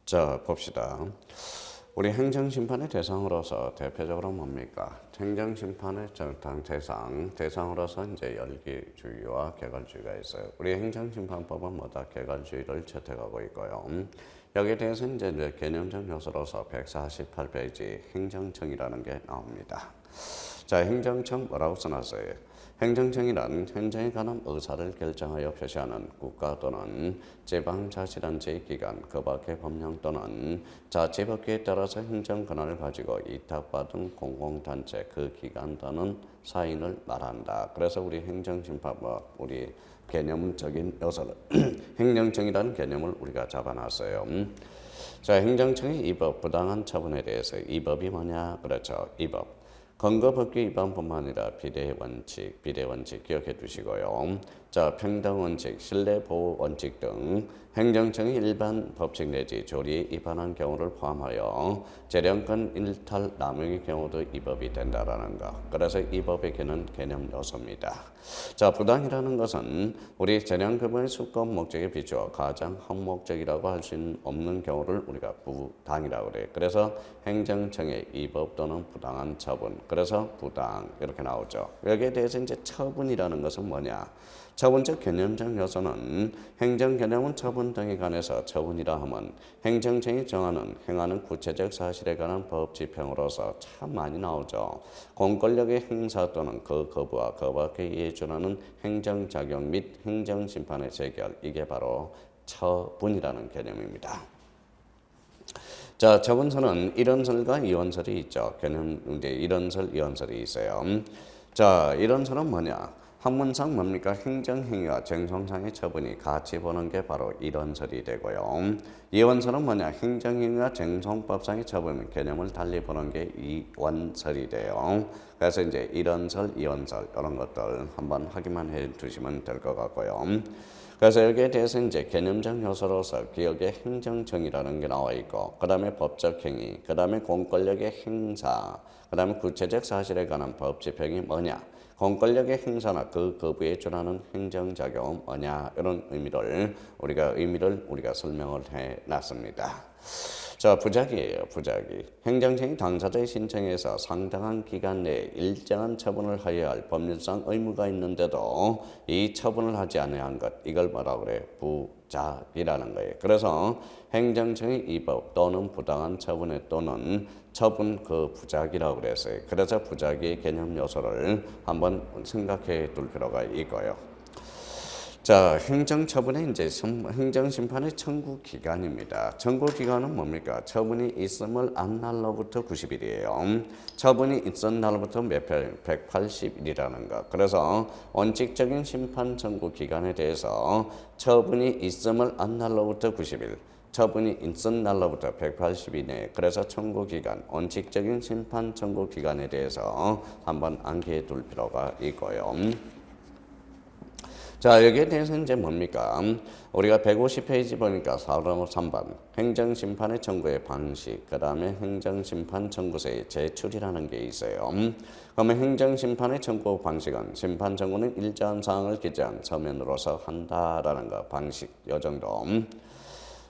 자, 봅시다. 우리 행정심판의 대상으로서 대표적으로 뭡니까? 행정심판의 대상으로서 이제 열기주의와 객관주의가 있어요. 우리 행정심판법은 뭐다? 객관주의를 채택하고 있고요. 여기에 대해서 이제 개념적 요소로서 148페이지 행정청이라는 게 나옵니다. 자, 행정청 뭐라고 써놨어요? 행정청이란 현장에 관한 의사를 결정하여 표시하는 국가 또는 지방자치단체의 기관, 그 밖의 법령 또는 자치법규에 따라서 행정 권한을 가지고 위탁받은 공공단체, 그 기관 또는 사인을 말한다. 그래서 우리 행정심판법, 우리 개념적인 요소를 행정청이라는 개념을 우리가 잡아놨어요. 자, 행정청의 이법, 부당한 처분에 대해서 이법이 뭐냐? 그렇죠. 이법. 근거법규 위반뿐만 아니라 비례원칙 기억해 두시고요. 자, 평등원칙, 신뢰보호원칙 등 행정청이 일반 법칙 내지 조리에 위반한 경우를 포함하여 재량권 일탈 남용의 경우도 위법이 된다라는 거. 그래서 위법에게는 개념 요소입니다. 자, 부당이라는 것은 우리 재량급의 수급 목적에 비추어 가장 헛목적이라고 할 수 없는 경우를 우리가 부당이라고 그래요. 그래서 행정청의 위법 또는 부당한 처분. 그래서 부당 이렇게 나오죠. 여기에 대해서 이제 처분이라는 것은 뭐냐? 처분적 개념적 요소는 행정 개념은 처분 등에 관해서 처분이라 하면 행정청이 정하는 행하는 구체적 사실에 관한 법 집행으로서 참 많이 나오죠. 공권력의 행사 또는 그 거부와 그 밖에 이해준하는 행정작용 및 행정심판의 재결, 이게 바로 처분이라는 개념입니다. 자, 처분서는 일원설과 이원설이 있죠. 개념 이제 일원설, 이원설이 있어요. 자, 일원설은 뭐냐? 한문상 뭡니까? 행정행위와 쟁송상의 처분이 같이 보는 게 바로 일원설이 되고요. 이원설은 뭐냐? 행정행위와 쟁송법상의 처분 개념을 달리 보는 게 이원설이 돼요. 그래서 이제 일원설, 이원설 이런 것들 한번 확인만 해 두시면 될 것 같고요. 그래서 여기에 대해서 이제 개념적 요소로서 기억의 행정청이라는 게 나와 있고, 그 다음에 법적 행위, 그 다음에 공권력의 행사, 그 다음에 구체적 사실에 관한 법 집행이 뭐냐, 공권력의 행사나 그 거부에 준하는 행정작용 뭐냐, 이런 의미를 우리가 설명을 해 놨습니다. 자, 부작이에요. 부작위. 행정청이 당사자의 신청에서 상당한 기간 내에 일정한 처분을 하여야 할 법률상 의무가 있는데도 이 처분을 하지 않아야 것, 이걸 뭐라고 그래요? 부작이라는 거예요. 그래서 행정청의 위법 또는 부당한 처분에 또는 처분 그 부작이라고 그랬어요. 그래서 부작위의 개념 요소를 한번 생각해 둘 필요가 있고요. 자, 행정처분의 이제 행정심판의 청구 기간입니다. 청구 기간은 뭡니까? 처분이 있음을 안 날로부터 90일이에요. 처분이 있은 날로부터 몇 별? 180일이라는 것. 그래서 원칙적인 심판 청구 기간에 대해서 처분이 있음을 안 날로부터 90일. 처분이 있은 날로부터 180일 내에, 그래서 청구 기간, 원칙적인 심판 청구 기간에 대해서 한번 암기해 둘 필요가 있고요. 자, 여기에 대해서 이제 뭡니까? 우리가 150페이지 보니까 3번 행정심판의 청구의 방식, 그 다음에 행정심판 청구서의 제출이라는 게 있어요. 그러면 행정심판의 청구 방식은 심판 청구는 일정한 사항을 기재한 서면으로서 한다라는 거, 방식, 요 정도.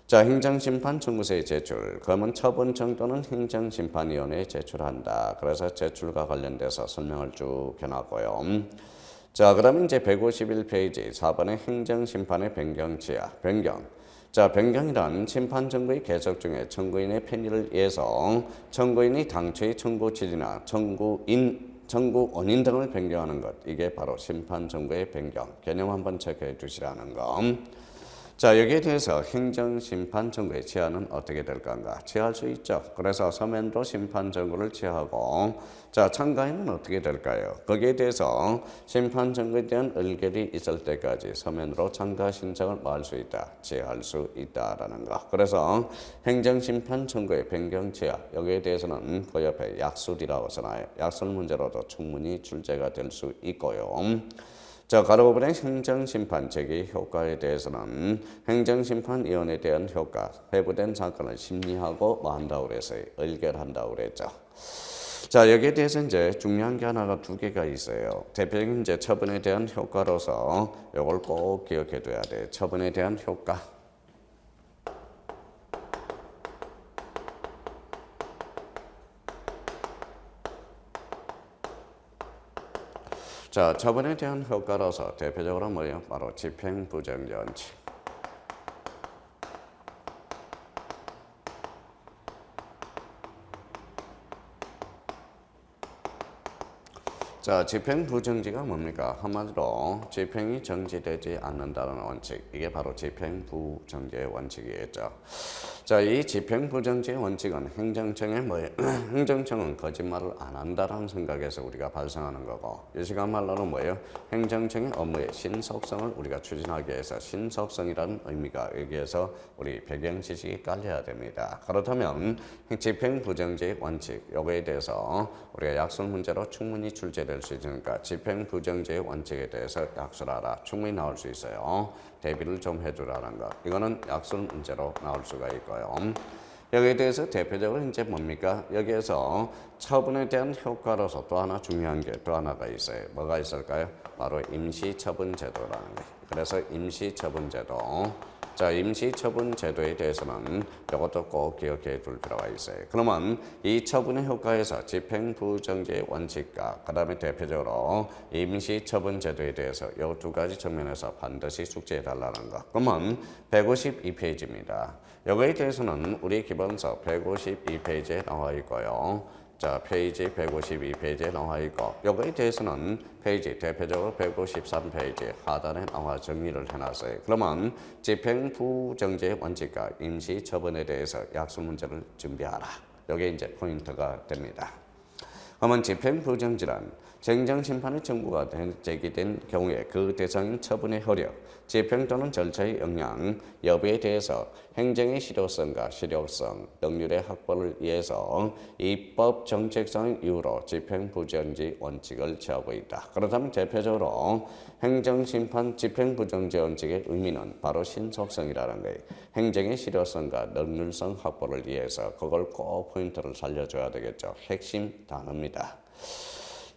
자, 행정심판 청구서의 제출. 그러면 처분청 또는 행정심판위원회에 제출한다. 그래서 제출과 관련돼서 설명을 쭉 해놨고요. 자, 그러면 이제 151페이지 4번의 행정심판의 변경 지하, 변경. 자, 변경이란 심판 청구의 계속 중에 청구인의 편의를 위해서 청구인이 당초의 청구 취지나 청구 원인 등을 변경하는 것. 이게 바로 심판 청구의 변경. 개념 한번 체크해 두시라는 거. 자, 여기에 대해서 행정심판 청구의 취하는 어떻게 될 건가? 취할 수 있죠. 그래서 서면으로 심판 청구를 취하고, 자, 참가인은 어떻게 될까요? 거기에 대해서 심판 청구에 대한 의결이 있을 때까지 서면으로 참가 신청을 뭐 할 수 있다? 취할 수 있다라는 거. 그래서 행정심판 청구의 변경 취하, 여기에 대해서는 그 옆에 약술이라고 써놔요. 약술 문제로도 충분히 출제가 될 수 있고요. 자, 가로부분의 행정심판 제기 효과에 대해서는 행정심판위원회에 대한 효과, 회부된 사건을 심리하고 뭐 한다고 그랬어요? 의결한다고 그랬죠. 자, 여기에 대해서 이제 중요한 게 하나가 두 개가 있어요. 대표적인 이제 처분에 대한 효과로서 이걸 꼭 기억해 둬야 돼. 처분에 대한 효과. 자, 처분에 대한 효과로서 대표적으로 뭐예요? 바로 집행부정지 원칙. 자, 집행부정지가 뭡니까? 한마디로 집행이 정지되지 않는다는 원칙. 이게 바로 집행부정지의 원칙이겠죠. 자, 이 집행부정지의 원칙은 행정청의 뭐예요? 행정청은 거짓말을 안 한다라는 생각에서 우리가 발생하는 거고, 이 시간 말로는 뭐예요? 행정청의 업무의 신속성을 우리가 추진하기 위해서 신속성이라는 의미가 여기에서 우리 배경 지식이 깔려야 됩니다. 그렇다면 집행부정지의 원칙, 요거에 대해서 우리가 약술 문제로 충분히 출제될 수 있으니까 집행부정지의 원칙에 대해서 약술하라. 충분히 나올 수 있어요. 대비를 좀 해주라는 것. 이거는 약술 문제로 나올 수가 있고요. 여기에 대해서 대표적으로 이제 뭡니까? 여기에서 처분에 대한 효과로서 또 하나 중요한 게 또 하나가 있어요. 뭐가 있을까요? 바로 임시처분제도라는 거예요. 그래서 임시처분제도. 자, 임시처분제도에 대해서는 이것도 꼭 기억해 둘 필요가 있어요. 그러면 이 처분의 효과에서 집행부정지의 원칙과 그 다음에 대표적으로 임시처분제도에 대해서 이 두 가지 측면에서 반드시 숙지해 달라는 것. 그러면 152페이지입니다. 여기에 대해서는 우리 기본서 152페이지에 나와 있고요. 자, 페이지 152페이지에 나와 있고, 요거에 대해서는 페이지 대표적으로 153페이지 하단에 나와 정리를 해놨어요. 그러면 집행부정지의 원칙과 임시처분에 대해서 약수 문제를 준비하라. 요게 이제 포인트가 됩니다. 그러면 집행부정지란 행정심판의 청구가 제기된 경우에 그 대상인 처분의 효력, 집행 또는 절차의 영향, 여부에 대해서 행정의 실효성과 실효성, 능률의 확보를 위해서 입법 정책상의 이유로 집행부정지 원칙을 취하고 있다. 그렇다면 대표적으로 행정심판 집행부정지 원칙의 의미는 바로 신속성이라는 거예요. 행정의 실효성과 능률성 확보를 위해서 그걸 꼭 포인트를 살려줘야 되겠죠. 핵심 단어입니다.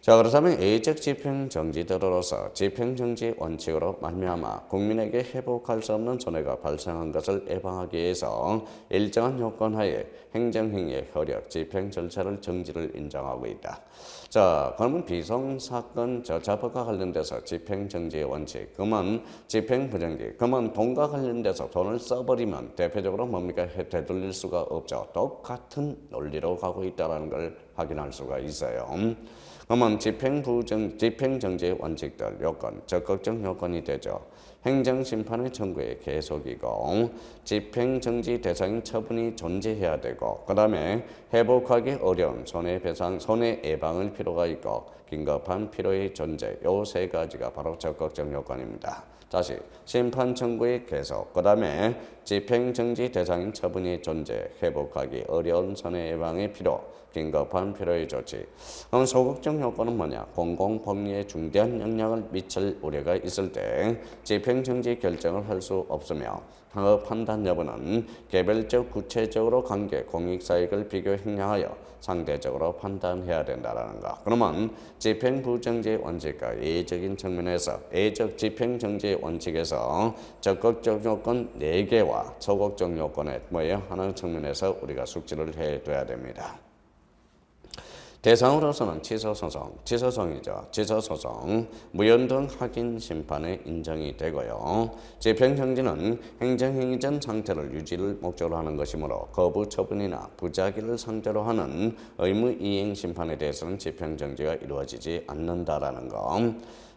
자, 그렇다면 예적 집행정지대로로서 집행정지 원칙으로 말미암아 국민에게 회복할 수 없는 손해가 발생한 것을 예방하기 위해서 일정한 요건하에 행정행위의 효력, 집행 절차를 정지를 인정하고 있다. 자, 그러면 비송사건 저자법과 관련돼서 집행정지의 원칙, 그러면 집행부정지, 그러면 돈과 관련돼서 돈을 써버리면 대표적으로 뭡니까? 되돌릴 수가 없죠. 똑같은 논리로 가고 있다는 걸 확인할 수가 있어요. 그러면 집행정지의 원칙들, 요건, 적극적 요건이 되죠. 행정심판의 청구의 계속이고, 집행정지 대상인 처분이 존재해야 되고, 그 다음에 회복하기 어려운 손해배상, 손해 예방을 필요가 있고, 긴급한 필요의 존재, 요 세 가지가 바로 적극적 요건입니다. 다시 심판 청구의 계속, 그 다음에 집행정지 대상인 처분이 존재, 회복하기 어려운 손해 예방의 필요, 긴급한 필요의 조치. 그럼 소극적 요건은 뭐냐? 공공법리에 중대한 영향을 미칠 우려가 있을 때 집행정지 결정을 할 수 없으며, 그 판단 여부는 개별적 구체적으로 관계 공익사익을 비교 행량하여 상대적으로 판단해야 된다는 거. 그러면 집행부정지 원칙과 예적인 측면에서 예적 집행정지 원칙에서 적극적 요건 4개와 소극적 요건에 뭐예요? 하는 측면에서 우리가 숙지를 해둬야 됩니다. 대상으로서는 취소소송, 취소송이죠. 취소소송, 무연등 확인 심판에 인정이 되고요. 집행정지는 행정행위 전 상태를 유지를 목적으로 하는 것이므로 거부 처분이나 부작위를 상대로 하는 의무 이행 심판에 대해서는 집행정지가 이루어지지 않는다라는 거.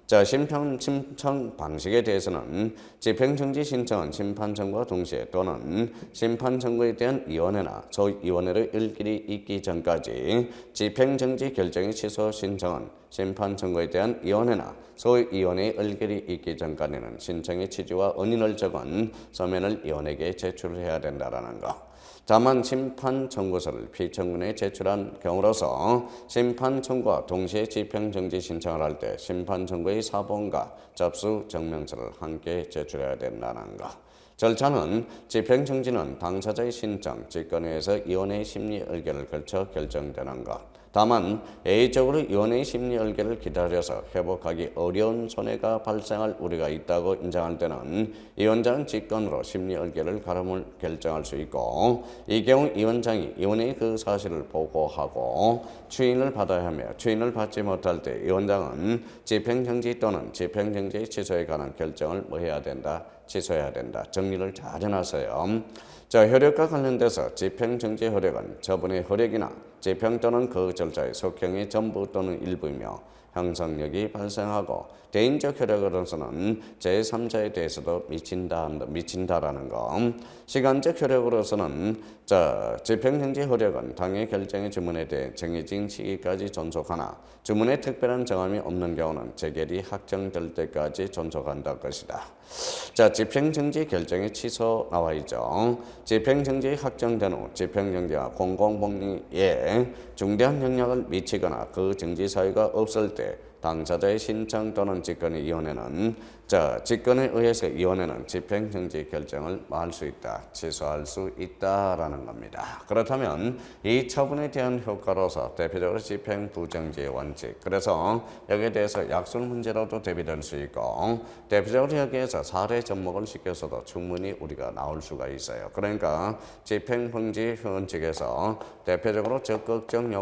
자, 심판 신청 방식에 대해서는 집행정지 신청은 심판 청구와 동시에 또는 심판 청구에 대한 위원회나 소위원회의 일길이 있기 전까지 집행정지 결정의 취소 신청은 심판 청구에 대한 위원회나 소위원회의 일길이 있기 전까지는 신청의 취지와 원인을 적은 서면을 위원회에게 제출해야 된다라는 거. 다만 심판 청구서를 피청구인에 제출한 경우로서 심판 청구와 동시에 집행정지 신청을 할 때 심판 청구의 사본과 접수 증명서를 함께 제출해야 된다는 것. 절차는 집행정지는 당사자의 신청, 직권회에서 위원회의 심리 의견을 거쳐 결정되는 것. 다만 A적으로 이혼의 심리 열기를 기다려서 회복하기 어려운 손해가 발생할 우려가 있다고 인정할 때는 이혼자는 직권으로 심리 열기를 가름을 결정할 수 있고, 이 경우 이혼장이 이혼의 그 사실을 보고하고 추인을 받아야 하며, 추인을 받지 못할 때 이혼장은 집행정지 또는 집행정지 취소에 관한 결정을 뭐 해야 된다? 취소해야 된다. 정리를 잘 해놨어요. 자, 효력과 관련돼서 집행정지 효력은 처분의 효력이나 집행 또는 그 절차의 속형의 전부 또는 일부이며 형성력이 발생하고, 대인적 효력으로서는 제3자에 대해서도 미친다라는 거. 시간적 효력으로서는 집행정지 효력은 당의 결정의 주문에 대해 정해진 시기까지 존속하나 주문에 특별한 정함이 없는 경우는 재결이 확정될 때까지 존속한다 것이다. 자, 집행정지 결정의 취소 나와 있죠. 집행정지 확정된 후 집행정지가 공공복리에 중대한 영향을 미치거나 그 정지 사유가 없을 때 당사자의 신청 또는 직권의 이혼에는 직권에 의해서 이혼에는 집행정지 결정을 할 수 있다, 취소할 수 있다라는 겁니다. 그렇다면 이 처분에 대한 효과로서 대표적으로 집행부정지의 원칙, 그래서 여기에 대해서 약술 문제로도 대비될 수 있고, 대표적으로 여기에서 사례 접목을 시켜서도 충분히 우리가 나올 수가 있어요. 그러니까 집행정지 원칙에서 대표적으로 적극적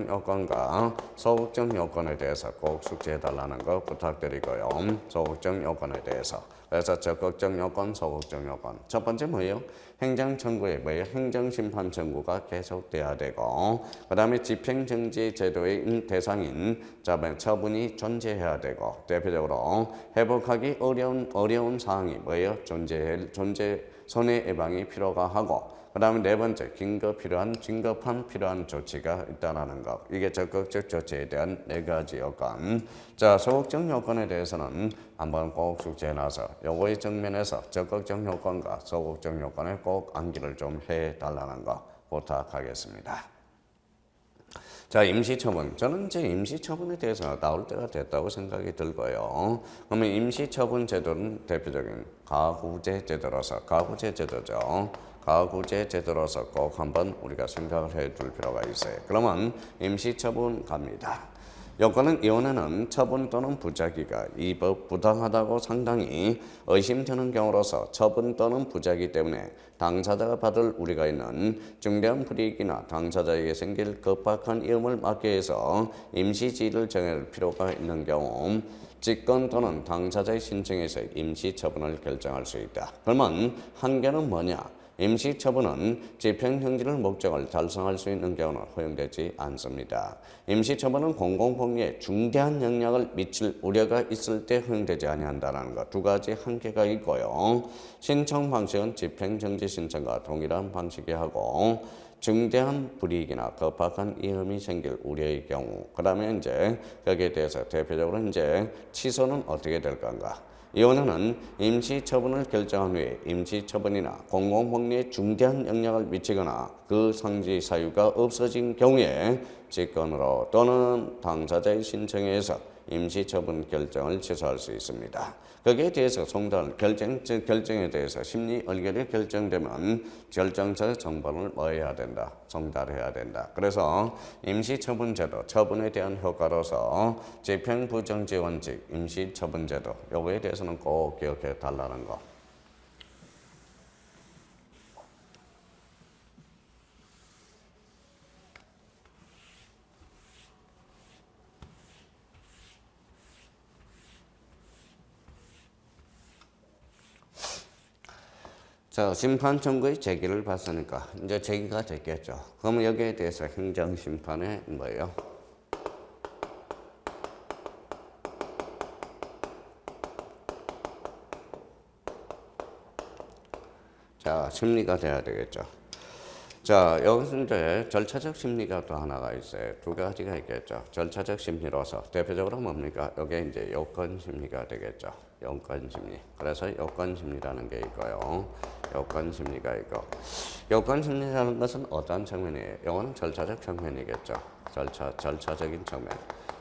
요건과 소극적 요건에 대해서 꼭 숙지해달라는 거 부탁드리고요. 소극적 요건에 대해서. 그래서 적극적 요건, 소극적 요건. 첫 번째 뭐예요? 행정청구에 뭐예요? 행정심판 청구가 계속돼야 되고, 그 다음에 집행정지 제도의 대상인 처분이 존재해야 되고, 대표적으로 회복하기 어려운 사항이 뭐예요? 손해 예방이 필요가 하고, 그 다음에 네 번째, 긴급한 필요한 조치가 있다는 것. 이게 적극적 조치에 대한 네 가지 요건. 자, 소극적 요건에 대해서는 한번 꼭 숙지해놔서 요거의 정면에서 적극적 요건과 소극적 요건에 꼭 암기를 좀 해달라는 거 부탁하겠습니다. 자, 임시처분. 저는 이제 임시처분에 대해서 나올 때가 됐다고 생각이 들고요. 그러면 임시처분 제도는 대표적인 가구제 제도로서, 가구제 제도죠. 가구제 제도로서 꼭 한번 우리가 생각을 해둘 필요가 있어요. 그러면 임시처분 갑니다. 요건은 이혼에는 처분 또는 부작위가 이 법 부당하다고 상당히 의심되는 경우로서 처분 또는 부작위 때문에 당사자가 받을 우려가 있는 중대한 불이익이나 당사자에게 생길 급박한 위험을 막기 위해서 임시지위를 정할 필요가 있는 경우 직권 또는 당사자의 신청에서 임시처분을 결정할 수 있다. 그러면 한계는 뭐냐? 임시처분은 집행정지를 목적을 달성할 수 있는 경우는 허용되지 않습니다. 임시처분은 공공복리에 중대한 영향을 미칠 우려가 있을 때 허용되지 아니한다는 것, 두 가지 한계가 있고요. 신청 방식은 집행정지 신청과 동일한 방식이 하고, 중대한 불이익이나 급박한 위험이 생길 우려의 경우, 그 다음에 이제 거기에 대해서 대표적으로 이제 취소는 어떻게 될 건가? 이혼은 임시처분을 결정한 후에 임시처분이나 공공복리에 중대한 영향을 미치거나 그 상지 사유가 없어진 경우에 직권으로 또는 당사자의 신청에 의해서 임시처분 결정을 취소할 수 있습니다. 거기에 대해서 결정에 대해서 심리 의결이 결정되면 결정서 정보를 뭐 해야 된다? 송달해야 된다. 그래서 임시처분제도, 처분에 대한 효과로서 집행부정지 원칙, 임시처분제도, 요거에 대해서는 꼭 기억해 달라는 거. 자, 심판 청구의 제기를 봤으니까 이제 제기가 됐겠죠. 그러면 여기에 대해서 행정심판에 뭐예요? 자, 심리가 돼야 되겠죠. 자, 여기서 이제 절차적 심리가 또 하나가 있어요. 두 가지가 있겠죠. 절차적 심리로서 대표적으로 뭡니까? 여기에 이제 요건 심리가 되겠죠. 요건 심리. 그래서 요건 심리라는 게 있고요. 요건 심리가 있고. 요건 심리라는 것은 어떤 측면이에요? 이거는 절차적 측면이겠죠. 절차적인 측면.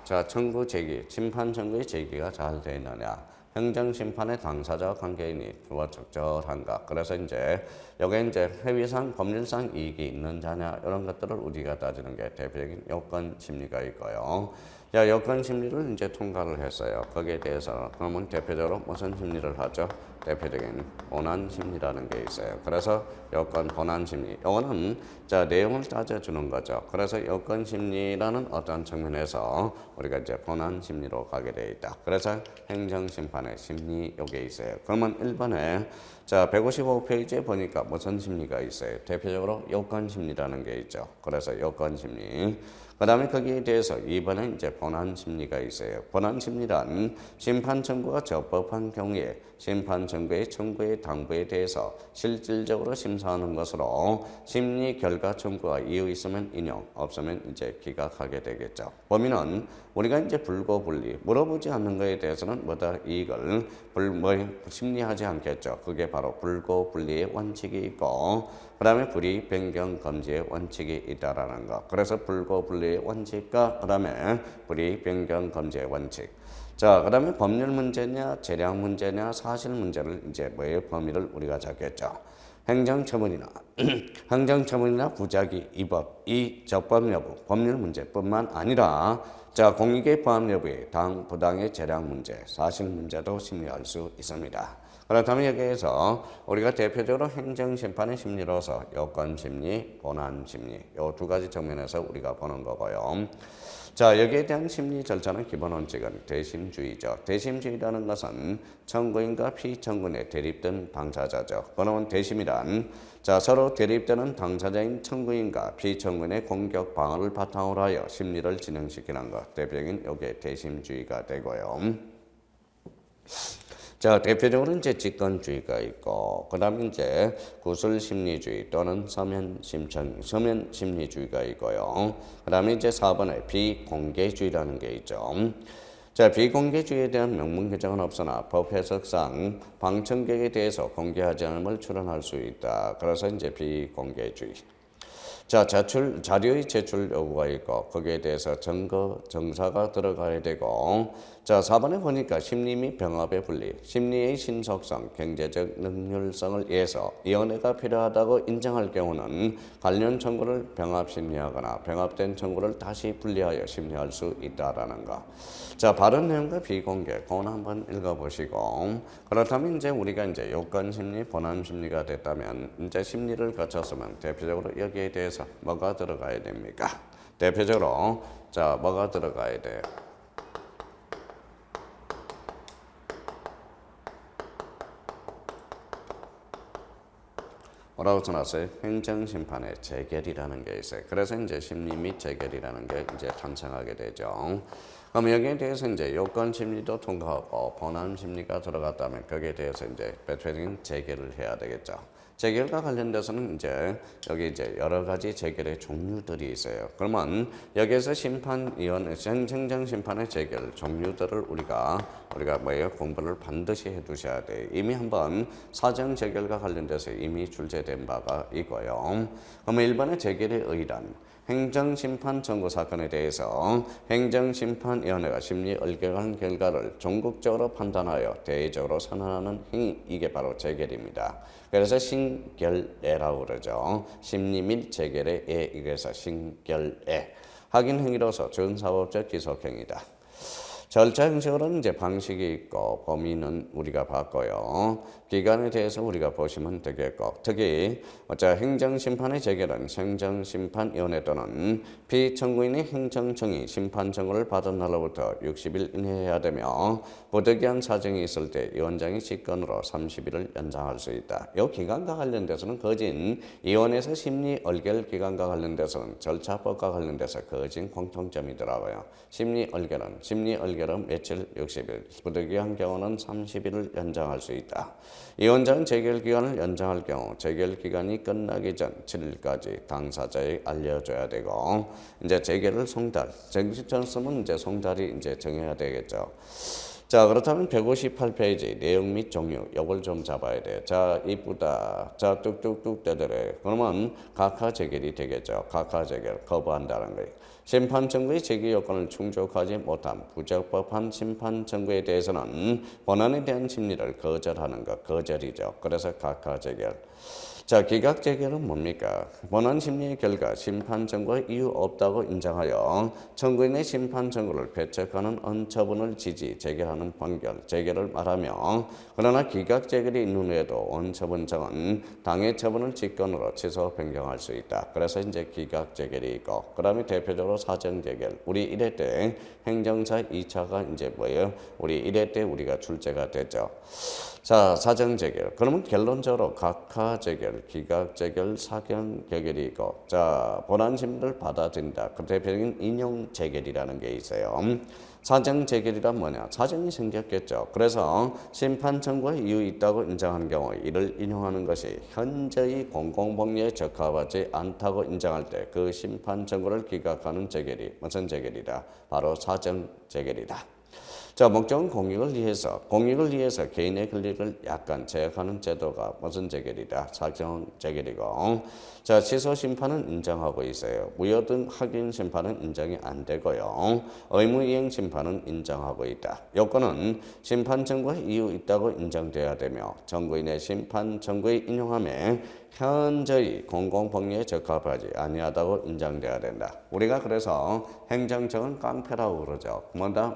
자, 청구 제기, 심판 청구의 제기가 잘 되어 있느냐. 행정심판의 당사자 관계인이 뭐 적절한가. 그래서 이제 여기 이제 회의상 법률상 이익이 있는 자냐 이런 것들을 우리가 따지는 게 대표적인 요건 심리가 있고요. 자, 요건 심리를 이제 통과를 했어요. 거기에 대해서 그러면 대표적으로 무슨 심리를 하죠? 대표적인 본안 심리라는 게 있어요. 그래서 요건 본안 심리. 이거는 자 내용을 따져주는 거죠. 그래서 요건 심리라는 어떤 측면에서 우리가 이제 본안 심리로 가게 돼 있다. 그래서 행정심판의 심리 요게 있어요. 그러면 1번에 자 155페이지에 보니까 무슨 심리가 있어요? 대표적으로 요건 심리라는 게 있죠. 그래서 요건 심리. 그 다음에 거기에 대해서 2번에 이제 본안 심리가 있어요. 본안 심리란 심판 청구가 적법한 경우에 심판 청구의 청구의 당부에 대해서 실질적으로 심사하는 것으로 심리 결과 청구가 이유 있으면 인용, 없으면 이제 기각하게 되겠죠. 범위는 우리가 이제 불고불리 물어보지 않는 것에 대해서는 뭐다 이익을 심리하지 않겠죠. 그게 바로 불고불리의 원칙이 있고 그 다음에 불이익 변경 금지의 원칙이 있다라는 거. 그래서 불고불리의 원칙과 그 다음에 불이익 변경 금지의 원칙. 자, 그 다음에 법률 문제냐, 재량 문제냐, 사실 문제를 이제 뭐의 범위를 우리가 잡겠죠. 행정처분이나 행정처분이나 부작위, 위법, 이 적법 여부, 법률 문제뿐만 아니라 자 공익의 포함 여부에 당, 부당의 재량 문제, 사실 문제도 심리할 수 있습니다. 그렇다면 여기에서 우리가 대표적으로 행정심판의 심리로서 요건심리, 본안심리 이 두 가지 측면에서 우리가 보는 거고요. 자 여기에 대한 심리 절차는 기본 원칙은 대심주의죠. 대심주의라는 것은 청구인과 피청구인의 대립된 당사자죠. 그러면 대심이란 자 서로 대립되는 당사자인 청구인과 피청구인의 공격 방어를 바탕으로 하여 심리를 진행시키는 것. 대표적인 요게 대심주의가 되고요. 자, 대표적으로 이제 직권주의가 있고, 그 다음에 이제 구술심리주의 또는 서면심리주의가 있고요. 그 다음에 이제 4번에 비공개주의라는 게 있죠. 자, 비공개주의에 대한 명문 규정은 없으나 법 해석상 방청객에 대해서 공개하지 않음을 추론할 수 있다. 그래서 이제 비공개주의. 자, 자료의 제출 요구가 있고 거기에 대해서 증거, 정사가 들어가야 되고 자, 4번에 보니까 심리 및 병합의 분리, 심리의 신속성, 경제적 능률성을 위해서 위원회가 필요하다고 인정할 경우는 관련 청구를 병합 심리하거나 병합된 청구를 다시 분리하여 심리할 수 있다라는 거. 자, 바른 내용과 비공개, 그건 한번 읽어보시고 그렇다면 이제 우리가 이제 요건 심리, 본안 심리가 됐다면 이제 심리를 거쳤으면 대표적으로 여기에 대해서 뭐가 들어가야 됩니까? 대표적으로 자 뭐가 들어가야 돼요? 뭐라고 써놨어요? 행정심판의 재결이라는 게 있어요. 그래서 이제 심리 및 재결이라는 게 이제 탄생하게 되죠. 그럼 여기에 대해서 이제 요건 심리도 통과하고 본안 심리가 들어갔다면 거기에 대해서 이제 대표적인 재결을 해야 되겠죠. 재결과 관련돼서는 이제 여기 이제 여러 가지 재결의 종류들이 있어요. 그러면 여기에서 행정심판의 재결 종류들을 우리가 뭐예요? 공부를 반드시 해두셔야 돼요. 이미 한번 사정 재결과 관련돼서 이미 출제된 바가 있고요. 그러면 1번의 재결의 의란 행정심판 청구 사건에 대해서 행정심판위원회가 심리 의결한 결과를 종국적으로 판단하여 대의적으로 선언하는 행위, 이게 바로 재결입니다. 그래서 신결애라고 그러죠. 심리 및 재결의 애, 이래서 신결애. 확인 행위로서 준사법적 기속행위다. 절차 형식으로는 이제 방식이 있고 범위는 우리가 봤고요. 기간에 대해서 우리가 보시면 되겠고 특히 행정심판의 재결은 행정심판위원회 또는 피청구인의 행정청이 심판 청구를 받은 날로부터 60일 이내에 해야 되며 부득이한 사정이 있을 때 위원장이 직권으로 30일을 연장할 수 있다. 이 기간과 관련돼서는 거진 위원회에서 심리 의결 기간과 관련돼서는 절차법과 관련돼서 거진 공통점이더라고요. 심리 의결은 며칠 60일, 부득이한 경우는 30일을 연장할 수 있다. 위원장은 재결 기간을 연장할 경우 재결 기간이 끝나기 전 7일까지 당사자에 알려줘야 되고 이제 재결을 송달, 정식 전수는 이제 송달이 이제 정해야 되겠죠. 자, 그렇다면 158페이지 내용 및 종류 요걸 좀 잡아야 돼. 자, 이쁘다. 자, 뚝뚝뚝 떠들어. 그러면 각하 재결이 되겠죠. 각하 재결 거부한다는 거예요. 심판 청구의 제기 요건을 충족하지 못한 부적법한 심판 청구에 대해서는 본안에 대한 심리를 거절하는 것, 거절이죠. 그래서 각하 재결. 자, 기각 재결은 뭡니까? 본안 심리의 결과 심판 청구가 이유 없다고 인정하여 청구인의 심판 청구를 배척하는 언처분을 지지 재결하는 판결, 재결을 말하며 그러나 기각 재결이 있는 후에도 언처분청은 당해 처분을 직권으로 취소 변경할 수 있다. 그래서 이제 기각 재결이 있고 그다음에 대표적으로 사정 재결. 우리 1회 때 행정사 2차가 이제 뭐예요? 우리 1회 때 우리가 출제가 됐죠. 자, 사정 재결. 그러면 결론적으로 각하 재결, 기각 재결, 사견 재결이 있고, 자, 본안 심리를 받아들인다. 그 대표적인 인용 재결이라는 게 있어요. 사정 재결이란 뭐냐? 사정이 생겼겠죠. 그래서 심판 청구에 이유 있다고 인정한 경우 이를 인용하는 것이 현재의 공공복리에 적합하지 않다고 인정할 때 그 심판 청구를 기각하는 재결이 무슨 재결이다? 바로 사정 재결이다. 자, 목적은 공익을 위해서 개인의 권리를 약간 제약하는 제도가 무슨 재결이다? 사정 재결이고, 자, 취소 심판은 인정하고 있어요. 무효 등 확인 심판은 인정이 안 되고요. 의무 이행 심판은 인정하고 있다. 요건은 심판 청구에 이유 있다고 인정돼야 되며, 청구인의 심판 청구의 인용함에 현저히 공공복리에 적합하지 아니하다고 인정돼야 된다. 우리가 그래서 행정청은 깡패라고 그러죠.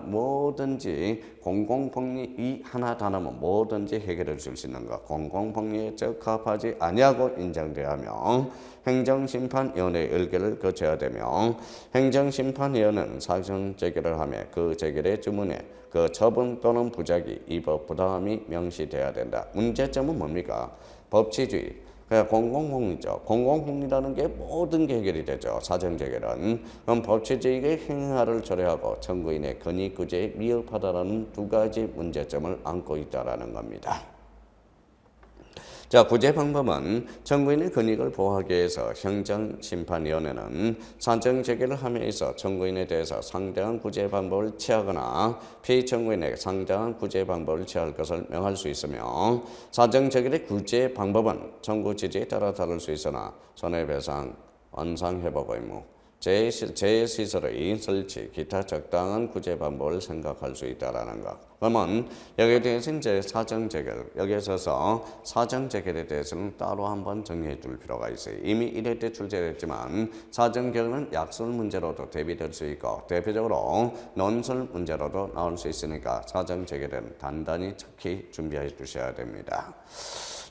뭐든지 공공복리 이 하나 다 나면 뭐든지 해결해 줄 수 있는 것. 공공복리에 적합하지 아니하고 인정돼야 하며 행정심판위원회의 의결을 거쳐야 되며 행정심판위원회는 사정 재결을 하며 그 재결의 주문에 그 처분 또는 부작위, 위법 부당함이 명시돼야 된다. 문제점은 뭡니까? 법치주의. 그냥 공공복리죠. 공공복리라는 게 모든 게 해결이 되죠. 사정재결은. 그럼 법치주의의 행하를 철회하고 청구인의 권익구제에 미흡하다라는 두 가지 문제점을 안고 있다라는 겁니다. 자, 구제 방법은 청구인의 권익을 보호하기 위해서 행정심판위원회는 사정 재결을 함에 있어 청구인에 대해서 상당한 구제 방법을 취하거나 피청구인에게 상당한 구제 방법을 취할 것을 명할 수 있으며 사정 재결의 구제 방법은 청구 지지에 따라 다를 수 있으나 손해배상, 원상회복 의무, 재시설의 설치, 기타 적당한 구제 방법을 생각할 수 있다라는 것. 그러면 여기에 대해서 이제 사정 재결, 여기에 있어서 사정 재결에 대해서는 따로 한번 정리해 둘 필요가 있어요. 이미 1회 때 출제됐지만 사정 재결은 약술 문제로도 대비될 수 있고 대표적으로 논술 문제로도 나올 수 있으니까 사정 재결은 단단히 척히 준비해 주셔야 됩니다.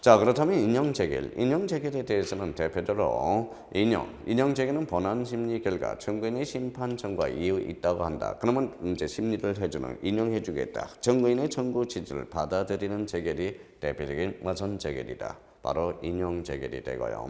자, 그렇다면 인용 재결. 인용 재결에 대해서는 대표적으로 인용 재결은 본안 심리 결과 청구인의 심판 청구가 이유 있다고 한다. 그러면 이제 심리를 해주는 인용해 주겠다. 청구인의 청구 취지를 받아들이는 재결이 대표적인 무슨 재결이다. 바로 인용 재결이 되고요.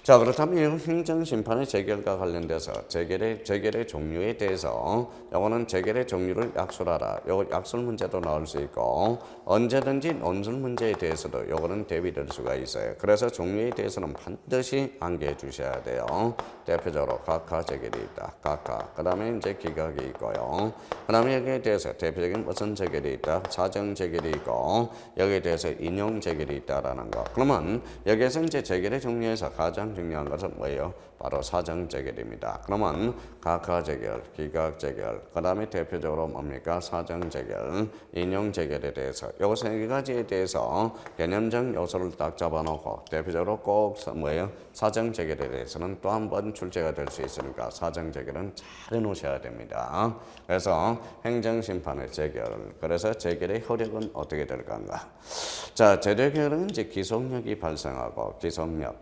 자, 그렇다면 행정심판의 재결과 관련돼서 재결의 종류에 대해서 요거는 재결의 종류를 약술하라. 요거 약술 문제도 나올 수 있고 언제든지 논술 문제에 대해서도 요거는 대비될 수가 있어요. 그래서 종류에 대해서는 반드시 암기해 주셔야 돼요. 대표적으로 각하 재결이 있다. 각하. 그 다음에 이제 기각이 있고요. 그 다음에 여기에 대해서 대표적인 무슨 재결이 있다. 사정 재결이 있고 여기에 대해서 인용 재결이 있다라는 거. 그러면 여기에서 이제 재결의 종류에서 가장 중요한 것은 뭐예요? 바로 사정 재결입니다. 그러면 각하 재결, 기각 재결, 그 다음에 대표적으로 뭡니까? 사정 재결, 인용 재결에 대해서 요 세 가지에 대해서 개념적 요소를 딱 잡아놓고 대표적으로 꼭 뭐예요? 사정 재결에 대해서는 또 한 번 출제가 될 수 있으니까 사정 재결은 잘 해놓으셔야 됩니다. 그래서 행정심판의 재결, 그래서 재결의 효력은 어떻게 될 건가? 자, 재결은 이제 기속력이 발생하고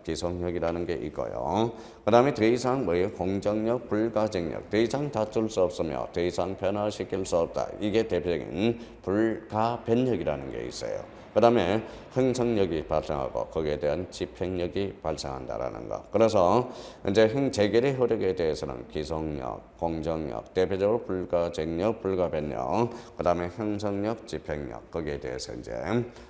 기속력이라는 게 있고요. 그 다음에 더 이상 뭐예요? 공정력, 불가정력. 더 이상 다툴 수 없으며 더 이상 변화시킬 수 없다. 이게 대표적인 불가변력이라는 게 있어요. 그 다음에 형성력이 발생하고 거기에 대한 집행력이 발생한다라는 거. 그래서 이제 재결의 효력에 대해서는 기속력, 공정력, 대표적으로 불가쟁력, 불가변력, 그다음에 형성력, 집행력 거기에 대해서 이제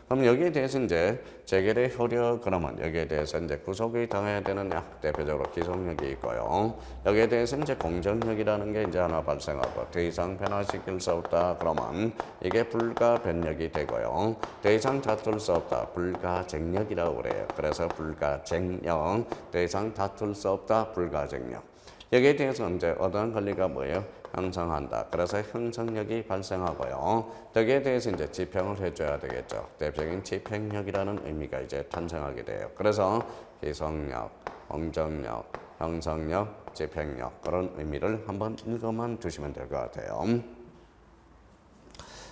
그럼 여기에 대해서 이제 재결의 효력 그러면 여기에 대해서 이제 구속이 당해야 되느냐 대표적으로 기속력이 있고요. 여기에 대해서 이제 공정력이라는 게 이제 하나 발생하고 더 이상 변화시킬 수 없다 그러면 이게 불가변력이 되고요. 더 이상 다툴 수 없다 불가쟁력이라고 그래요. 그래서 불가쟁력 더 이상 다툴 수 없다 불가쟁력. 여기에 대해서 이제 어떠한 권리가 뭐예요? 형성한다. 그래서 형성력이 발생하고요. 여기에 대해서 이제 집행을 해줘야 되겠죠. 대표적인 집행력이라는 의미가 이제 탄생하게 돼요. 그래서 기속력, 공정력, 형성력, 집행력 그런 의미를 한번 읽어만 두시면 될 것 같아요.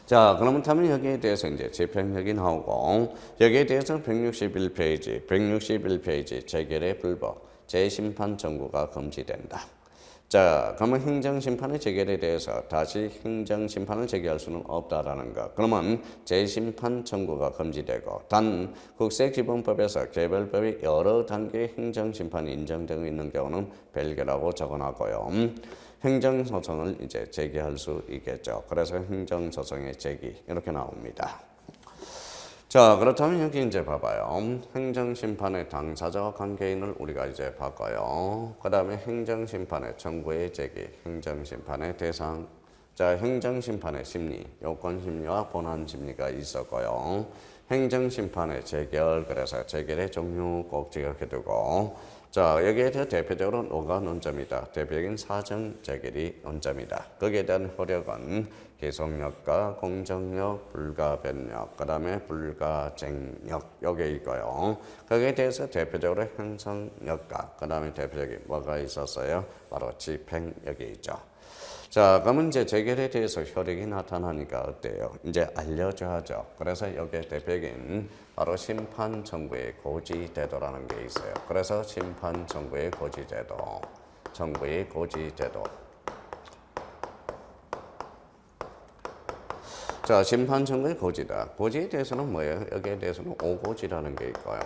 자, 그러면 다음에 여기에 대해서 이제 집행력이 나오고 여기에 대해서 161페이지 재결의 불법, 재심판 청구가 금지된다. 자, 그러면 행정심판의 재결에 대해서 다시 행정심판을 제기할 수는 없다라는 것. 그러면 재심판 청구가 금지되고 단 국세기본법에서 개별법이 여러 단계의 행정심판이 인정되고 있는 경우는 별개라고 적어놨고요. 행정소송을 이제 제기할 수 있겠죠. 그래서 행정소송의 제기 이렇게 나옵니다. 자, 그렇다면 여기 이제 봐봐요. 행정심판의 당사자와 관계인을 우리가 이제 바꿔요. 그 다음에 행정심판의 청구의 제기, 행정심판의 대상. 자, 행정심판의 심리, 요건심리와 본안심리가 있었고요. 행정심판의 재결, 그래서 재결의 종류 꼭 기억해 두고 자, 여기에 대해 대표적으로 뭐가 논점이다. 대표적인 사정 재결이 논점이다. 거기에 대한 효력은 기속력과 공정력, 불가변력, 그 다음에 불가쟁력 여기에 있고요. 거기에 대해서 대표적으로 형성력과 그 다음에 대표적인 뭐가 있었어요? 바로 집행력이 있죠. 자, 그러면 이제 재결에 대해서 효력이 나타나니까 어때요? 이제 알려줘야죠. 그래서 여기에 대표적인 바로 심판 청구의 고지제도라는 게 있어요. 그래서 심판 청구의 고지제도, 청구의 고지제도. 자, 심판 청구의 고지다. 고지에 대해서는 뭐예요? 여기에 대해서는 오고지라는 게 있고요.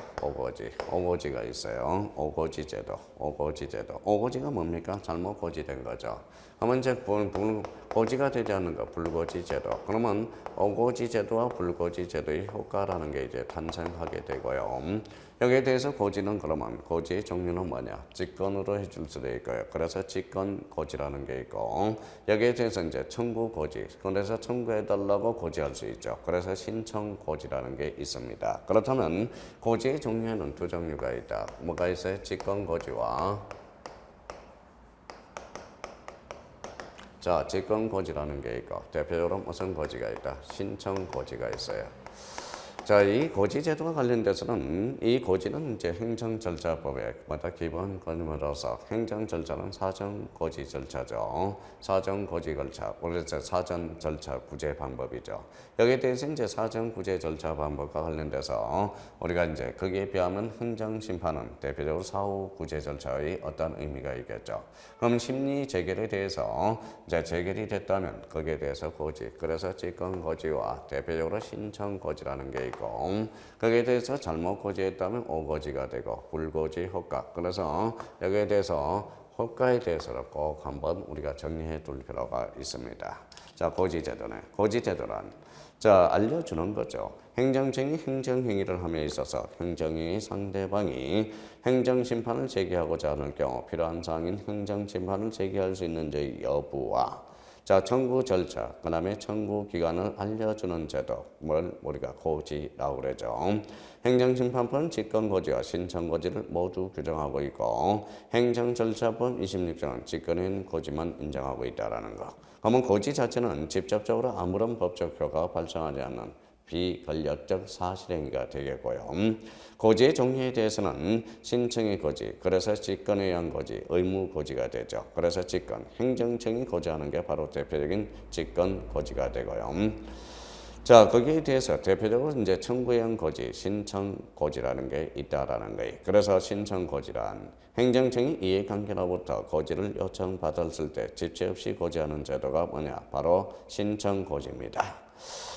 오고지가 있어요. 오고지제도. 오고지가 뭡니까? 잘못 고지된 거죠. 그러면 이제 고지가 되지 않는 거, 불고지제도. 그러면 오고지제도와 불고지제도의 효과라는 게 이제 탄생하게 되고요. 여기에 대해서 고지는 그러면 고지의 종류는 뭐냐? 직권으로 해줄 수도 있고요. 그래서 직권고지라는 게 있고 여기에 대해서 이제 청구고지. 그래서 청구해달라고 고지할 수 있죠. 그래서 신청고지라는 게 있습니다. 그렇다면 고지의 종류에는 두 종류가 있다. 뭐가 있어요? 직권고지와 자, 직권고지라는 게 있고 대표적으로 무슨 고지가 있다? 신청고지가 있어요. 자, 이 고지제도와 관련돼서는 이 고지는 이제 행정절차법의 기본 권유로서 행정절차는 사정고지 절차죠. 사정고지 절차, 그래서 사전절차 구제 방법이죠. 여기에 대해서 이제 사정구제 절차 방법과 관련돼서 우리가 이제 거기에 비하면 행정심판은 대표적으로 사후구제 절차의 어떤 의미가 있겠죠. 그럼 심리 재결에 대해서 이제 재결이 됐다면 거기에 대해서 고지, 그래서 직권고지와 대표적으로 신청고지라는 게 있고 거기에 대해서 잘못 고지했다면 오고지가 되고 불고지 효과. 그래서 여기에 대해서 효과에 대해서는 꼭 한번 우리가 정리해 둘 필요가 있습니다. 자, 고지제도네. 고지제도란 자, 알려주는 거죠. 행정청이 행정행위를 함에 있어서 행정행위 상대방이 행정심판을 제기하고자 하는 경우 필요한 사항인 행정심판을 제기할 수 있는지 여부와 자, 청구 절차, 그 다음에 청구 기간을 알려주는 제도, 뭘 우리가 고지라고 그러죠. 행정심판법은 직권고지와 신청고지를 모두 규정하고 있고 행정절차법 26조는 직권인 고지만 인정하고 있다는 거. 그러면 고지 자체는 직접적으로 아무런 법적 효과가 발생하지 않는 비권력적 사실행위가 되겠고요. 고지의 종류에 대해서는 신청의 고지, 그래서 직권에 의한 고지, 의무 고지가 되죠. 그래서 직권, 행정청이 고지하는 게 바로 대표적인 직권 고지가 되고요. 자, 거기에 대해서 대표적으로 이제 청구에 의한 고지, 신청 고지라는 게 있다라는 거예요. 그래서 신청 고지란 행정청이 이해관계로부터 고지를 요청받았을 때 집체 없이 고지하는 제도가 뭐냐? 바로 신청 고지입니다.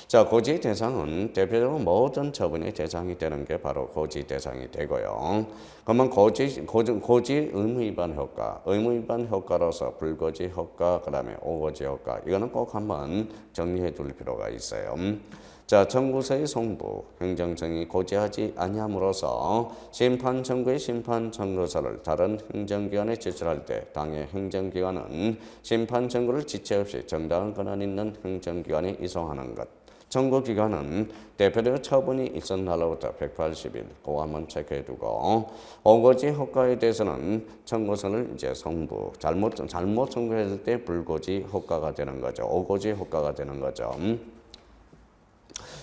자, 고지 대상은 대표적으로 모든 처분의 대상이 되는 게 바로 고지 대상이 되고요. 그러면 고지 의무 위반 효과, 의무 위반 효과로서 불고지 효과, 그다음에 오고지 효과, 이거는 꼭 한번 정리해 둘 필요가 있어요. 자, 청구서의 송부, 행정청이 고지하지 아니함으로써 심판 청구의 심판 청구서를 다른 행정기관에 제출할 때 당해 행정기관은 심판 청구를 지체 없이 정당한 권한 있는 행정기관에 이송하는 것. 청구기간은 대표적 처분이 있은 날로부터 180일, 그거 한번 체크해두고, 오고지 효과에 대해서는 청구서를 이제 송부, 잘못 청구했을 때 불고지 효과가 되는 거죠. 오고지 효과가 되는 거죠.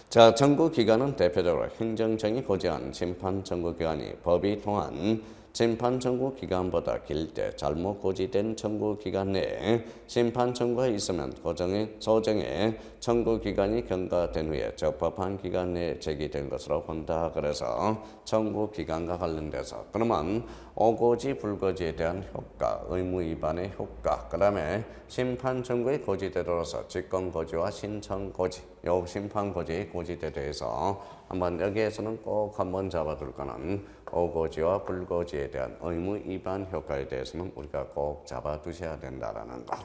자, 청구기간은 대표적으로 행정청이 고지한 심판 청구기간이 법이 통한 심판 청구 기간보다 길 때 잘못 고지된 청구 기간 내에 심판 청구가 있으면 소정의 청구 기간이 경과된 후에 적법한 기간 내에 제기된 것으로 본다. 그래서 청구 기간과 관련돼서 그러면 오고지 불고지에 대한 효과, 의무 위반의 효과, 그다음에 심판 청구의 고지대로서 직권 고지와 신청 고지, 요 심판 고지의 고지대에 대해서 한번 여기에서는 꼭 한번 잡아둘 거는 오고지와 불고지에 대한 의무 위반 효과에 대해서는 우리가 꼭 잡아두셔야 된다라는 거.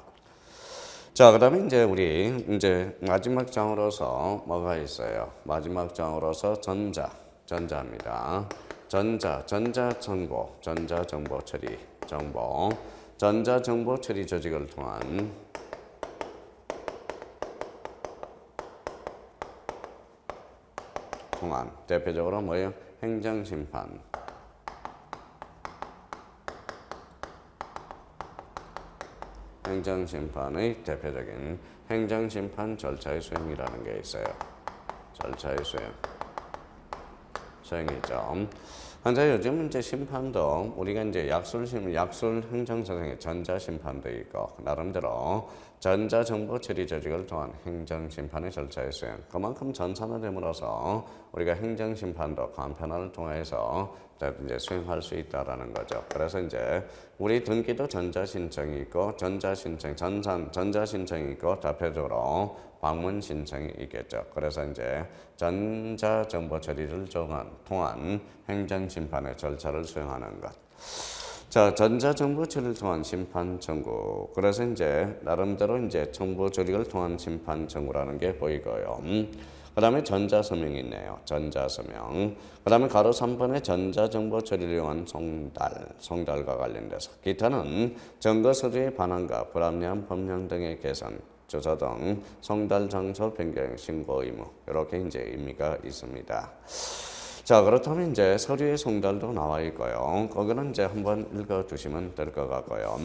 자, 그다음에 이제 우리 이제 마지막 장으로서 뭐가 있어요? 마지막 장으로서 전자입니다. 전자정보 처리, 전자정보 처리 조직을 통한 대표적으로 뭐예요? 행정심판. 행정심판의 대표적인 행정심판 절차의 수행이라는 게 있어요. 절차의 수행이죠. 현재 요즘 이제 심판도 우리가 이제 약술 행정소송의 전자심판도 있고 나름대로 전자정보 처리 조직을 통한 행정심판의 절차의 수행. 그만큼 전산화됨으로써 우리가 행정심판도 간편화를 통해서 이제 수행할 수 있다라는 거죠. 그래서 이제 우리 등기도 전자신청이 있고 전자신청이 있고 대표적으로 방문 신청이 있겠죠. 그래서 이제 전자정보 처리를 통한 행정심판의 절차를 수행하는 것. 자, 전자정보 처리를 통한 심판 청구. 그래서 이제 나름대로 이제 정보 조직을 통한 심판 청구라는 게 보이고요. 그 다음에 전자서명이 있네요. 전자서명. 그 다음에 가로 3번에 전자정보 처리를 이용한 송달과 관련돼서 기타는 증거서류의 반환과 불합리한 법령 등의 개선, 조사 등 송달 장소 변경 신고 의무, 이렇게 이제 의미가 있습니다. 자, 그렇다면 이제 서류의 송달도 나와 있고요. 거기는 이제 한번 읽어두시면 될 것 같고요.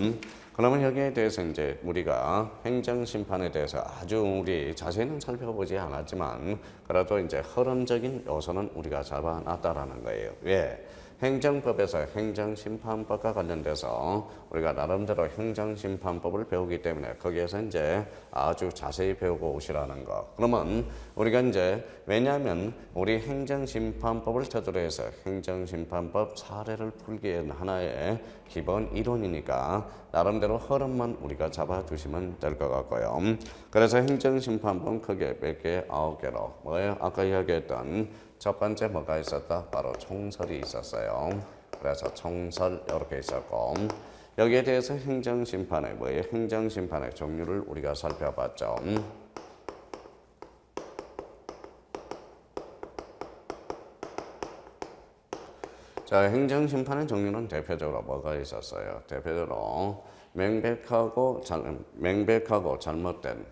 그러면 여기에 대해서 이제 우리가 행정심판에 대해서 아주 우리 자세히는 살펴보지 않았지만 그래도 이제 흐름적인 요소는 우리가 잡아놨다라는 거예요. 왜? 행정법에서 행정심판법과 관련돼서 우리가 나름대로 행정심판법을 배우기 때문에 거기에서 이제 아주 자세히 배우고 오시라는 거. 그러면 우리가 이제 왜냐하면 우리 행정심판법을 토대로 해서 행정심판법 사례를 풀기에는 하나의 기본 이론이니까 나름대로 흐름만 우리가 잡아두시면 될 것 같고요. 그래서 행정심판법 크게 몇 개? 9개로 뭐예요? 아까 이야기했던 첫 번째 뭐가 있었다? 바로 총설이 있었어요. 그래서 총설 이렇게 있었고 여기에 대해서 행정심판의 뭐예요? 행정심판의 종류를 우리가 살펴봤죠. 자, 행정심판의 종류는 대표적으로 뭐가 있었어요? 대표적으로 명백하고 잘못된.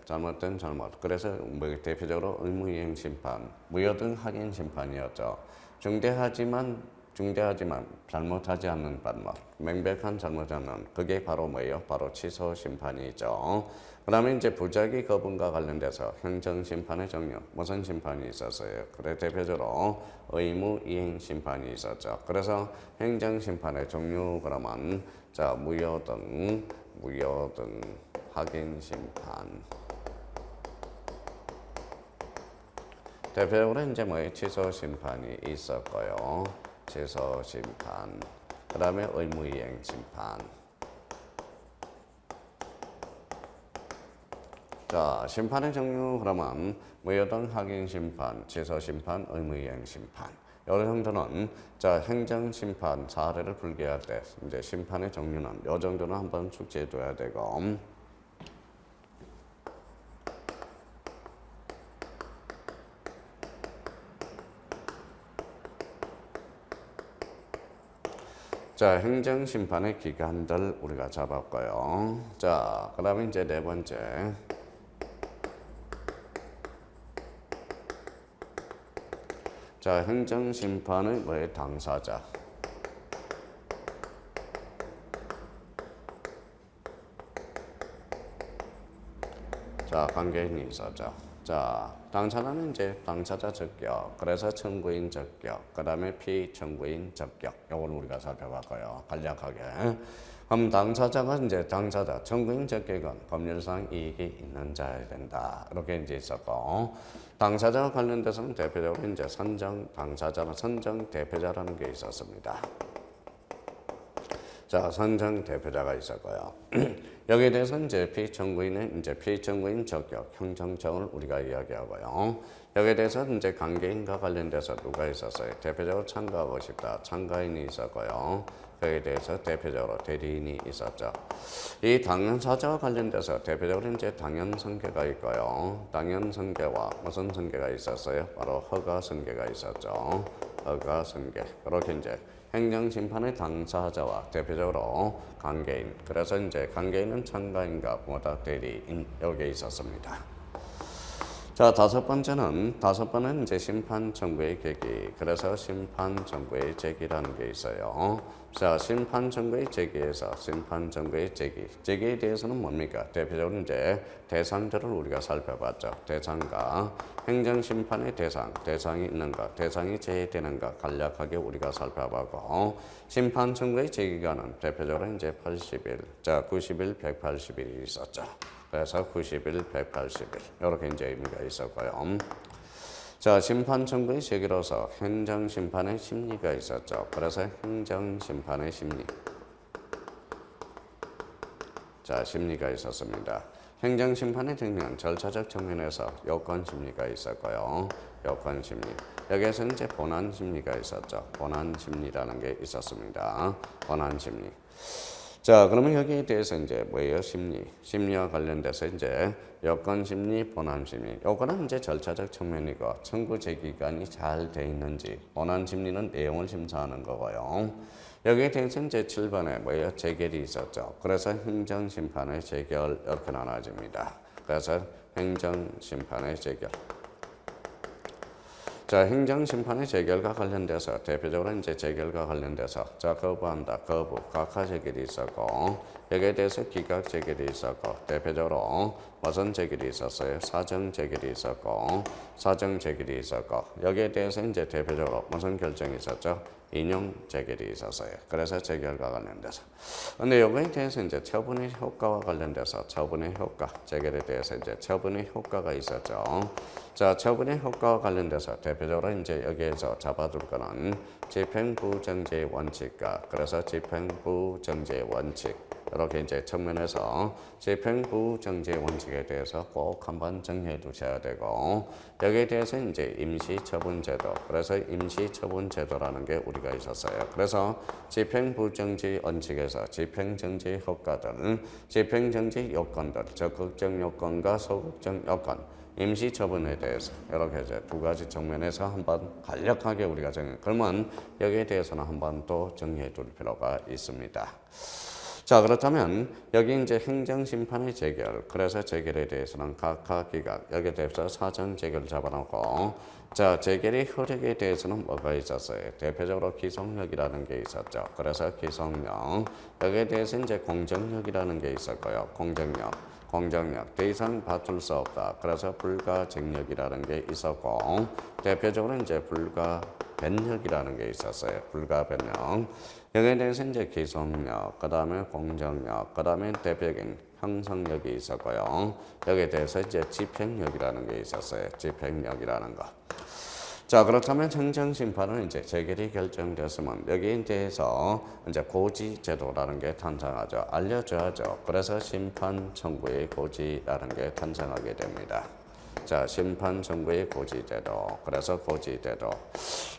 그래서 대표적으로 의무이행심판, 무효등 확인심판이었죠. 중대하지만 잘못하지 않는 반법, 명백한 잘못하지 않는 그게 바로 뭐예요? 바로 취소심판이죠. 그 다음에 이제 부작위 거부과 관련돼서 행정심판의 종류, 무슨 심판이 있었어요? 그래 대표적으로 의무이행심판이 있었죠. 그래서 행정심판의 종류 그러면 자 무효등 확인심판. 대표적으로 이제 뭐예요? 취소심판이 있었고요. 취소심판. 그 다음에 의무이행심판. 자, 심판의 종류 그러면 무효등 확인 심판, 취소 심판, 의무이행 심판. 여러 정도는 자 행정 심판 사례를 불기할 때 이제 심판의 종류는 요 정도는 한번 숙지해 둬야 되고. 자, 행정 심판의 기간들 우리가 잡았고요. 자, 그다음에 이제 네 번째. 자, 행정 심판의 뭐의 당사자. 자, 관계인이 있었죠. 자, 당사자는 이제 당사자 적격, 그래서 청구인 적격, 그 다음에 피청구인 적격. 요건 우리가 살펴봤고요. 간략하게. 그럼 당사자가 이제 당사자, 청구인 적격은 법률상 이익이 있는 자여야 된다. 이렇게 이제 있었고, 당사자와 관련돼서는 대표적으로 이제 선정 당사자나 선정 대표자라는 게 있었습니다. 자, 선정 대표자가 있었고요. 여기에 대해서 이제 피청구인은 이제 피청구인 적격, 형정청을 우리가 이야기하고요. 여기에 대해서 이제 관계인과 관련돼서 누가 있었어요? 대표적으로 참가하고 싶다. 참가인이 있었고요. 여기에 대해서 대표적으로 대리인이 있었죠. 이 당연사자와 관련돼서 대표적으로 이제 당연선계가 있고요. 당연선계와 무슨 선계가 있었어요? 바로 허가선계가 있었죠. 허가선계. 이렇게 이제 행정심판의 당사자와 대표적으로 관계인, 그래서 이제 관계인은 참가인과 보다 대리인 여기에 있었습니다. 자, 다섯 번째는 이제 심판 청구의 계기, 그래서 심판 청구의 제기라는 게 있어요. 자, 심판 청구의 제기에서 심판 청구의 제기에 대해서는 뭡니까? 대표적으로 이제 대상들을 우리가 살펴봤죠. 대상과 행정심판의 대상이 있는가, 대상이 제외되는가 간략하게 우리가 살펴보고, 심판 청구의 제기간은 대표적으로 이제 80일, 자 90일, 180일이 있었죠. 그래서 90일, 180일 이렇게 이제 의미가 있었고요. 자, 심판 청구의 제기로서 행정심판의 심리가 있었죠. 그래서 행정심판의 심리. 자, 심리가 있었습니다. 행정심판의 측면, 절차적 측면에서 요건심리가 있었고요. 요건심리. 여기에서 이제 본안심리가 있었죠. 본안심리라는 게 있었습니다. 본안심리. 자, 그러면 여기에 대해서 이제 뭐예요? 심리와 관련돼서 이제 여건심리, 본안심리. 요거는 이제 절차적 측면이고 청구 제기간이 잘 돼 있는지, 본안심리는 내용을 심사하는 거고요. 여기에 대해서 이제 7번에 뭐예요? 재결이 있었죠. 그래서 행정심판의 재결 이렇게 나눠집니다. 그래서 행정심판의 재결. 자, 행정심판의 재결과 관련돼서 대표적으로 이제 재결과 관련돼서 자, 거부한다, 거부, 각하 재결이 있었고, 여기에 대해서 기각 재결이 있었고, 대표적으로 무슨 재결이 있었어요? 사정 재결이 있었고, 사정 재결이 있었고, 여기에 대해서 이제 대표적으로 무슨 결정이 있었죠? 인용 재결이 있었어요. 그래서 재결과 관련돼서. 근데 여기에 대해서 이제 처분의 효과와 관련돼서 처분의 효과, 재결에 대해서 이제 처분의 효과가 있었죠. 자, 처분의 효과와 관련돼서 대표적으로 이제 여기에서 잡아둘 거는 집행부정지의 원칙과, 그래서 집행부정지의 원칙. 이렇게 이제 측면에서 집행부정지의 원칙에 대해서 꼭 한번 정리해 두셔야 되고, 여기에 대해서 이제 임시처분제도, 그래서 임시처분제도라는 게 우리가 있었어요. 그래서 집행부정지 원칙에서 집행정지 효과들, 집행정지 요건들, 적극적 요건과 소극적 요건, 임시처분에 대해서 이렇게 이제 두 가지 측면에서 한번 간략하게 우리가 그러면 여기에 대해서는 한번 또 정리해 둘 필요가 있습니다. 자, 그렇다면 여기 이제 행정심판의 재결, 그래서 재결에 대해서는 각하 기각, 여기에 대해서 사전 재결을 잡아놓고, 자, 재결의 효력에 대해서는 뭐가 있었어요? 대표적으로 기속력이라는 게 있었죠. 그래서 기속력, 여기에 대해서 이제 공정력이라는 게 있었고요. 공정력, 더 이상 다툴 수 없다. 그래서 불가쟁력이라는 게 있었고, 대표적으로 이제 불가변력이라는 게 있었어요. 불가변력. 여기에 대해서 이제 기속력, 그 다음에 공정력, 그 다음에 대표적인 형성력이 있었고요. 여기에 대해서 이제 집행력이라는 게 있었어요. 집행력이라는 거. 자, 그렇다면 행정심판은 이제 재결이 결정됐으면 여기에 대해서 이제 고지제도라는 게 탄생하죠. 알려줘야죠. 그래서 심판 청구의 고지라는 게 탄생하게 됩니다. 자, 심판 청구의 고지제도. 그래서 고지제도.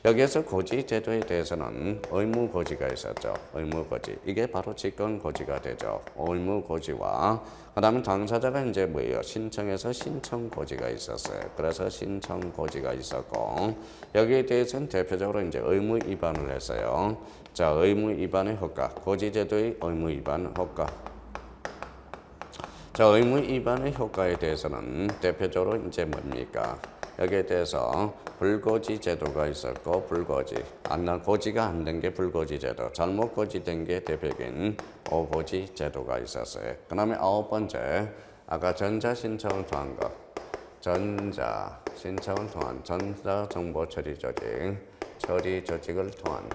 여기에서 고지제도에 대해서는 의무고지가 있었죠. 의무고지. 이게 바로 직권고지가 되죠. 의무고지와 그다음에 당사자가 이제 뭐예요? 신청해서 신청고지가 있었어요. 그래서 신청고지가 있었고 여기에 대해서는 대표적으로 이제 의무 위반을 했어요. 자, 의무 위반의 효과. 고지제도의 의무 위반 효과. 자, 의무 위반의 효과에 대해서는 대표적으로 이제 뭡니까? 여기에 대해서 불고지 제도가 있었고 불고지, 고지가 안 된 게 불고지 제도, 잘못 고지된 게 대표적인 오고지 제도가 있었어요. 그 다음에 9번째, 아까 전자신청을 통한 것, 전자신청을 통한 전자정보처리 조직을 통한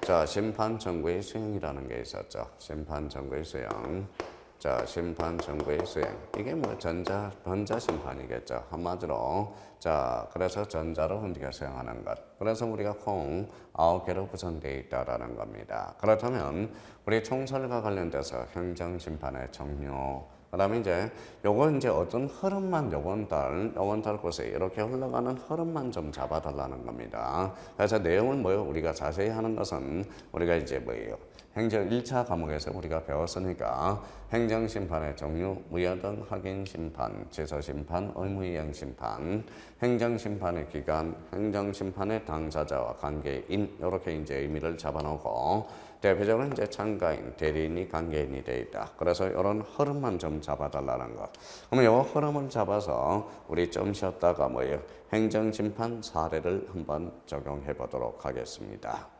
자, 심판 청구의 수행이라는 게 있었죠. 심판 청구의 수행. 자, 심판 청구의 수행. 이게 뭐 전자 심판이겠죠. 한마디로. 자, 그래서 전자로 우리가 수행하는 것. 그래서 우리가 총 9개로 구성되어 있다라는 겁니다. 그렇다면 우리 총설과 관련돼서 행정 심판의 종류. 그다음에 이제 요거 이제 어떤 흐름만 요번 달 곳에 이렇게 흘러가는 흐름만 좀 잡아달라는 겁니다. 그래서 내용을 뭐요? 우리가 자세히 하는 것은 우리가 이제 뭐예요? 행정 1차 과목에서 우리가 배웠으니까 행정심판의 종류, 무여등 확인심판, 제소심판, 의무이행심판, 행정심판의 기간, 행정심판의 당사자와 관계인 이렇게 이제 의미를 잡아놓고 대표적으로 이제 참가인, 대리인이 관계인이 되어 있다. 그래서 이런 흐름만 좀 잡아달라는 거. 그러면 이 흐름을 잡아서 우리 좀 쉬었다가 뭐예요? 행정심판 사례를 한번 적용해 보도록 하겠습니다.